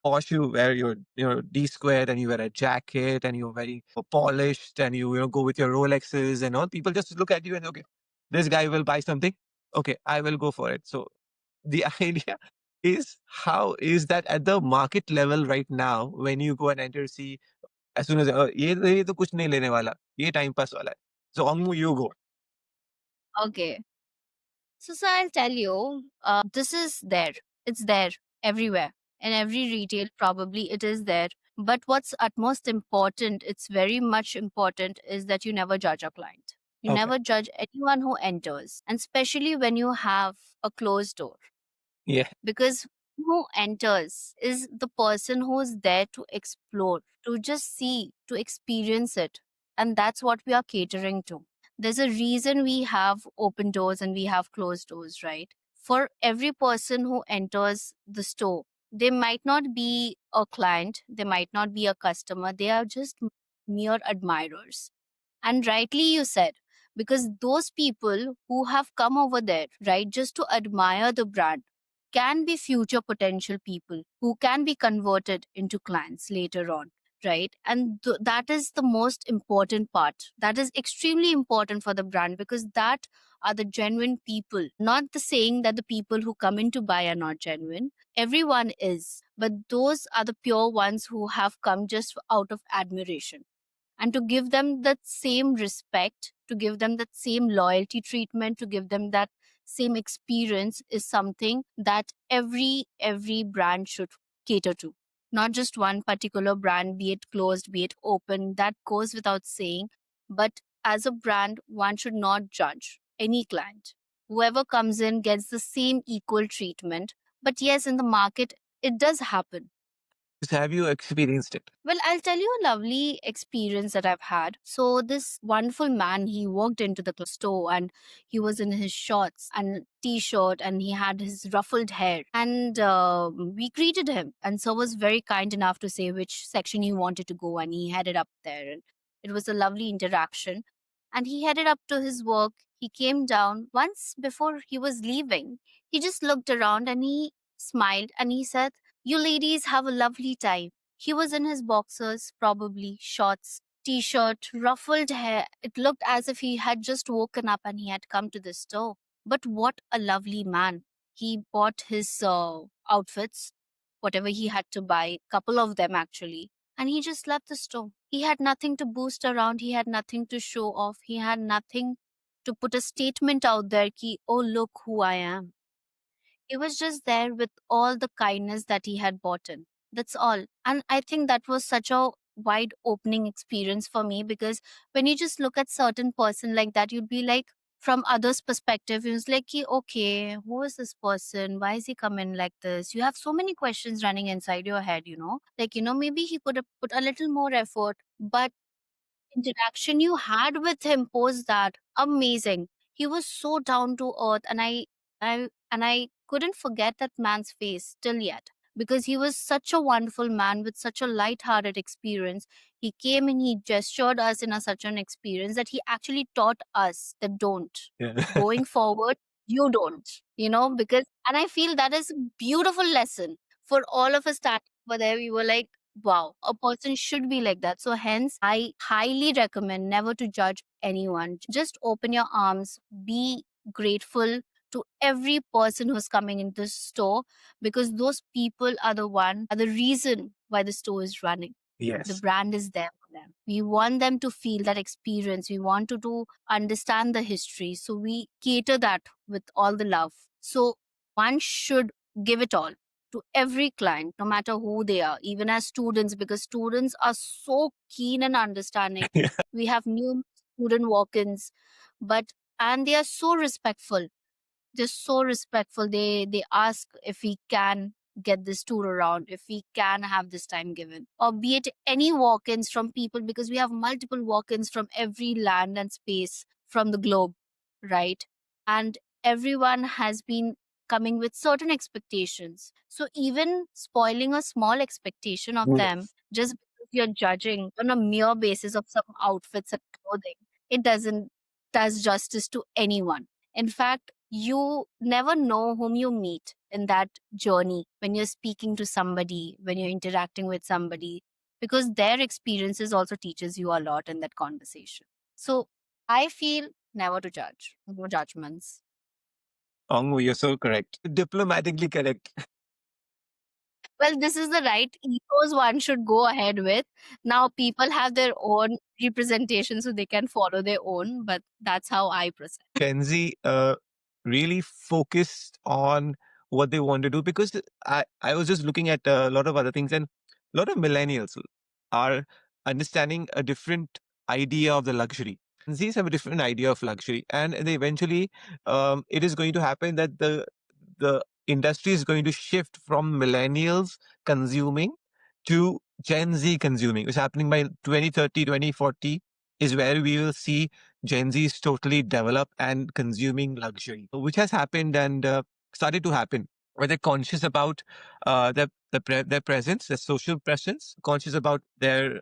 posh, you wear your D squared and you wear a jacket and you're very polished and you go with your Rolexes and all. People just look at you and, okay, this guy will buy something. Okay, I will go for it. So the idea is, how is that at the market level right now when you go and enter, see, as soon as ये तो कुछ नहीं लेने वाला, ये time pass वाला है. So Ongmu, you go. Okay. So I'll tell you, this is there. It's there everywhere. In every retail, probably it is there. But what's utmost important, it's very much important, is that you never judge a client. You Okay. never judge anyone who enters, and especially when you have a closed door. Yeah. Because who enters is the person who is there to explore, to just see, to experience it. And that's what we are catering to. There's a reason we have open doors and we have closed doors, right? For every person who enters the store, they might not be a client, they might not be a customer, they are just mere admirers. And rightly you said, because those people who have come over there, right, just to admire the brand, can be future potential people who can be converted into clients later on, right? And that is the most important part. That is extremely important for the brand, because that are the genuine people. Not the saying that the people who come in to buy are not genuine. Everyone is. But those are the pure ones who have come just out of admiration, and to give them that same respect, to give them that same loyalty treatment, to give them that same experience, is something that every brand should cater to. Not just one particular brand, be it closed, be it open, that goes without saying. But as a brand, one should not judge any client. Whoever comes in gets the same equal treatment. But yes, in the market, it does happen. Have you experienced it? Well, I'll tell you a lovely experience that I've had. So, this wonderful man, he walked into the store and he was in his shorts and t shirt and he had his ruffled hair. And we greeted him. And so was very kind enough to say which section he wanted to go, and he headed up there. And it was a lovely interaction. And he headed up to his work. He came down. Once before he was leaving, he just looked around and he smiled and he said, "You ladies have a lovely time." He was in his boxers, probably shorts, t shirt, ruffled hair. It looked as if he had just woken up and he had come to the store. But what a lovely man. He bought his outfits, whatever he had to buy, couple of them actually, and he just left the store. He had nothing to boost around, he had nothing to show off, he had nothing to put a statement out there ki, oh, look who I am. He was just there with all the kindness that he had bought in. That's all. And I think that was such a wide opening experience for me, because when you just look at certain person like that, you'd be like, from others' perspective, it was like, "Ki, okay, who is this person? Why is he coming like this?" You have so many questions running inside your head, Like, maybe he could have put a little more effort, but interaction you had with him post that, amazing. He was so down to earth, and I couldn't forget that man's face till yet, because he was such a wonderful man with such a light-hearted experience. He came and he gestured us in such an experience that he actually taught us that don't, Yeah. going forward, you don't, because, and I feel that is a beautiful lesson for all of us standing over there. We were like, wow, a person should be like that. So hence, I highly recommend never to judge anyone. Just open your arms, be grateful to every person who's coming into the store, because those people are the reason why the store is running. The Yes. brand is there for them. We want them to feel that experience. We want to understand the history. So we cater that with all the love. So one should give it all to every client, no matter who they are, even as students, because students are so keen and understanding. Yeah. We have new student walk-ins, but and they are so respectful. They're so respectful. They ask if we can get this tour around, if we can have this time given, or be it any walk-ins from people, because we have multiple walk-ins from every land and space from the globe, right? And everyone has been coming with certain expectations. So even spoiling a small expectation of them Yes. just because you're judging on a mere basis of some outfits and clothing, it doesn't does justice to anyone. In fact, you never know whom you meet in that journey when you're speaking to somebody, when you're interacting with somebody, because their experiences also teaches you a lot in that conversation. So I feel never to judge, no judgments. Ongmu, you're so correct. Diplomatically correct. Well, this is the right ethos one should go ahead with. Now people have their own representation, so they can follow their own, but that's how I present. Gen Z really focused on what they want to do, because I was just looking at a lot of other things, and a lot of millennials are understanding a different idea of the luxury. Gen Zs have a different idea of luxury, and they eventually, it is going to happen that the industry is going to shift from millennials consuming to Gen Z consuming. It's happening by 2030, 2040 is where we will see Gen Z is totally developed and consuming luxury, which has happened and started to happen. Where they're conscious about their presence, their social presence, conscious about their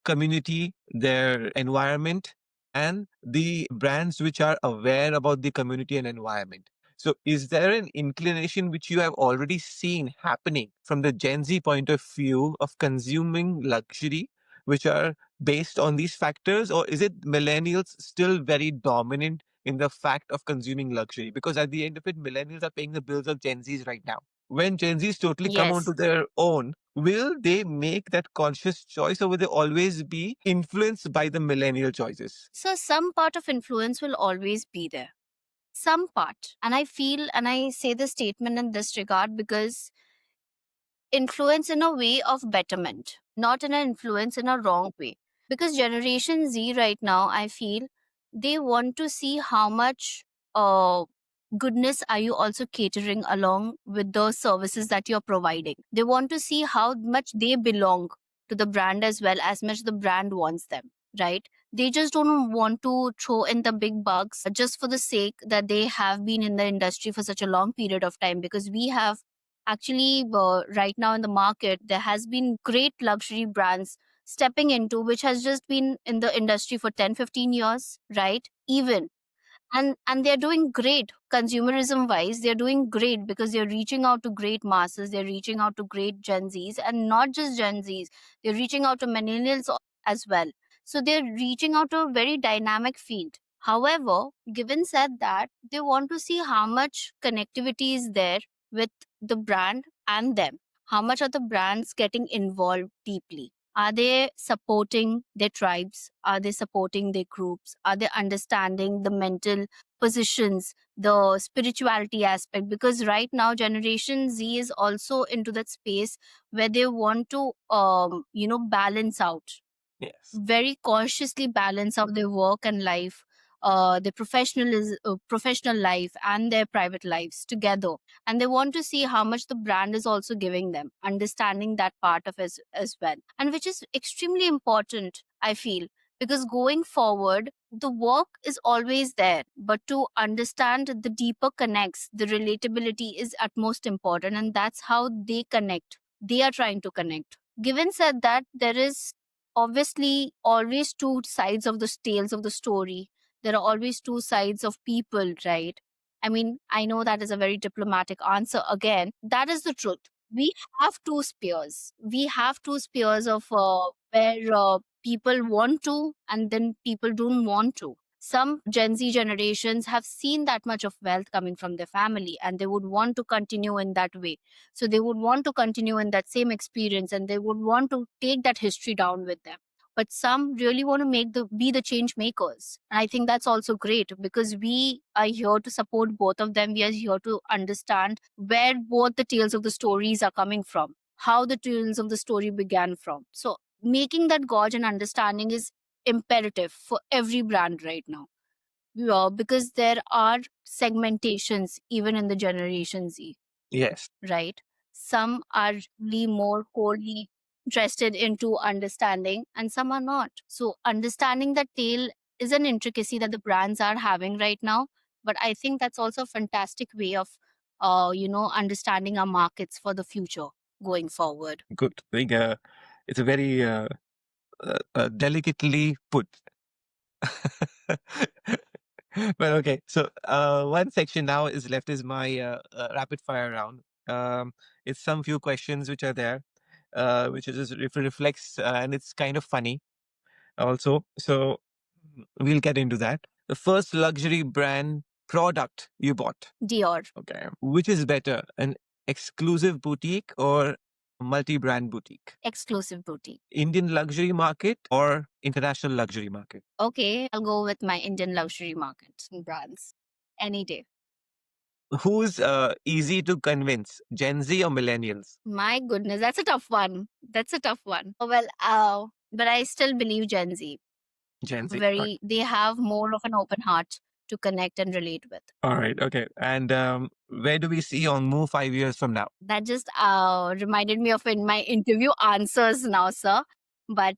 community, their environment, and the brands which are aware about the community and environment. So, is there an inclination which you have already seen happening from the Gen Z point of view of consuming luxury, which are based on these factors, or is it millennials still very dominant in the fact of consuming luxury? Because at the end of it, millennials are paying the bills of Gen Zs right now. When Gen Zs totally come Yes. onto their own, will they make that conscious choice, or will they always be influenced by the millennial choices? So some part of influence will always be there. Some part. And I feel, and I say this statement in this regard because influence in a way of betterment, not in an influence in a wrong way. Because Generation Z right now, I feel they want to see how much goodness are you also catering along with the services that you're providing. They want to see how much they belong to the brand as much the brand wants them, right? They just don't want to throw in the big bucks just for the sake that they have been in the industry for such a long period of time, because we have actually right now in the market there has been great luxury brands stepping into, which has just been in the industry for 10-15 years, right? Even, and they're doing great consumerism wise, they're doing great because they're reaching out to great masses, they're reaching out to great Gen Z's, and not just Gen Z's, they're reaching out to millennials as well. So they're reaching out to a very dynamic field. However, given said that, they want to see how much connectivity is there with the brand and them, how much are the brands getting involved deeply, are they supporting their tribes? Are they supporting their groups? Are they understanding the mental positions, the spirituality aspect? Because right now, Generation Z is also into that space where they want to, balance out, Yes. very consciously balance out their work and life, their professional life and their private lives together, and they want to see how much the brand is also giving them, understanding that part of as well, and which is extremely important, I feel, because going forward the work is always there, but to understand the deeper connects, the relatability is at most important, and that's how they connect, they are trying to connect. Given said that, there is obviously always two sides of the tales of the story. There are always two sides of people, right? I mean, I know that is a very diplomatic answer. Again, that is the truth. We have two spears. We have two spears of where people want to and then people don't want to. Some Gen Z generations have seen that much of wealth coming from their family and they would want to continue in that way, so they would want to continue in that same experience and they would want to take that history down with them. But some really want to be the change makers. And I think that's also great because we are here to support both of them. We are here to understand where both the tales of the stories are coming from, how the tales of the story began from. So making that gauge and understanding is imperative for every brand right now. Yeah, because there are segmentations even in the Generation Z, Yes. right? Some are really more wholly interested into understanding and some are not. So understanding the tail is an intricacy that the brands are having right now. But I think that's also a fantastic way of, understanding our markets for the future going forward. Good. I think it's a very delicately put. But okay, so one section now is left is my rapid fire round. It's some few questions which are there, which is reflects and it's kind of funny also. So we'll get into that. The first luxury brand product you bought. Dior. Okay. Which is better, an exclusive boutique or multi-brand boutique? Exclusive boutique. Indian luxury market or international luxury market? Okay, I'll go with my Indian luxury market brands any day. Who's easy to convince, Gen Z or millennials? My goodness, that's a tough one. That's a tough one. Well, but I still believe Gen Z. Gen Z. They have more of an open heart to connect and relate with. All right. Okay. And where do we see Ongmu 5 years from now? That just reminded me of in my interview answers now, sir. But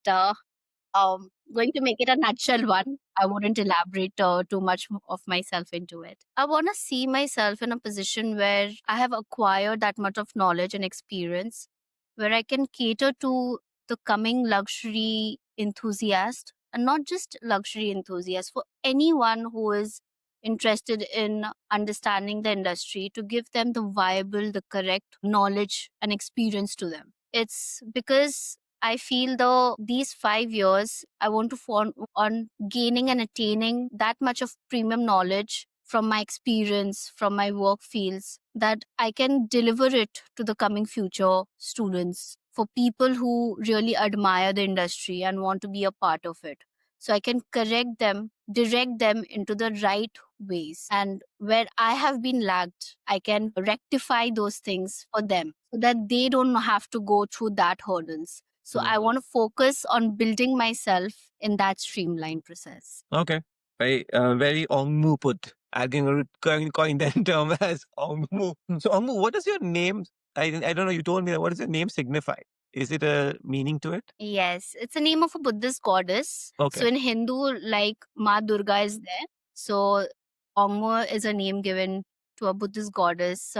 going to make it a nutshell one. I wouldn't elaborate too much of myself into it. I want to see myself in a position where I have acquired that much of knowledge and experience, where I can cater to the coming luxury enthusiast, and not just luxury enthusiast, for anyone who is interested in understanding the industry, to give them the viable, the correct knowledge and experience to them. It's because I feel though these 5 years, I want to focus on gaining and attaining that much of premium knowledge from my experience, from my work fields, that I can deliver it to the coming future students, for people who really admire the industry and want to be a part of it. So I can correct them, direct them into the right ways. And where I have been lagged, I can rectify those things for them so that they don't have to go through that hurdles. So I want to focus on building myself in that streamlined process. Okay. Very Ongmu put. I can coin that term as Ongmu. So Ongmu, what does your name? I don't know. You told me that. What does your name signify? Is it a meaning to it? Yes, it's a name of a Buddhist goddess. So Okay. in Hindu, like Ma Durga is there. So Ongmo is a name given to a Buddhist goddess,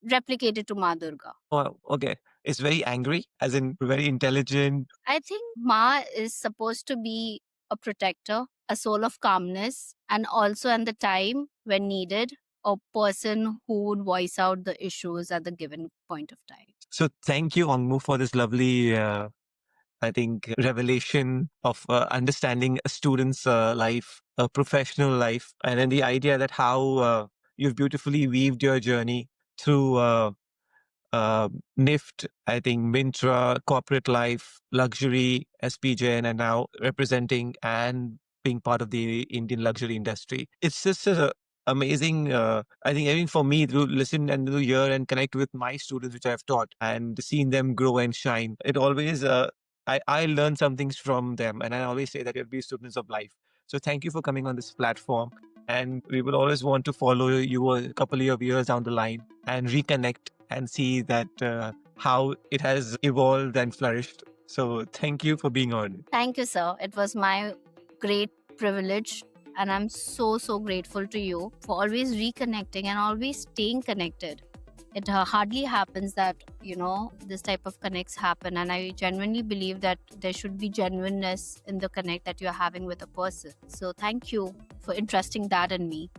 replicated to Ma Durga. Oh, okay. It's very angry, as in very intelligent. I think Ma is supposed to be a protector, a soul of calmness, and also at the time when needed, a person who would voice out the issues at the given point of time. So thank you, Ongmu, for this lovely, I think, revelation of understanding a student's life, a professional life, and then the idea that how you've beautifully weaved your journey through NIFT, I think Myntra, corporate life, luxury, SPJN, and now representing and being part of the Indian luxury industry. It's just amazing. I think even for me to listen and to hear and connect with my students, which I've taught, and seeing them grow and shine. It always, I learn some things from them, and I always say that you'll be students of life. So thank you for coming on this platform. And we will always want to follow you a couple of years down the line and reconnect and see that how it has evolved and flourished. So thank you for being on. Thank you, sir. It was my great privilege. And I'm so, so grateful to you for always reconnecting and always staying connected. It hardly happens that, this type of connects happen. And I genuinely believe that there should be genuineness in the connect that you're having with a person. So thank you for entrusting that in me.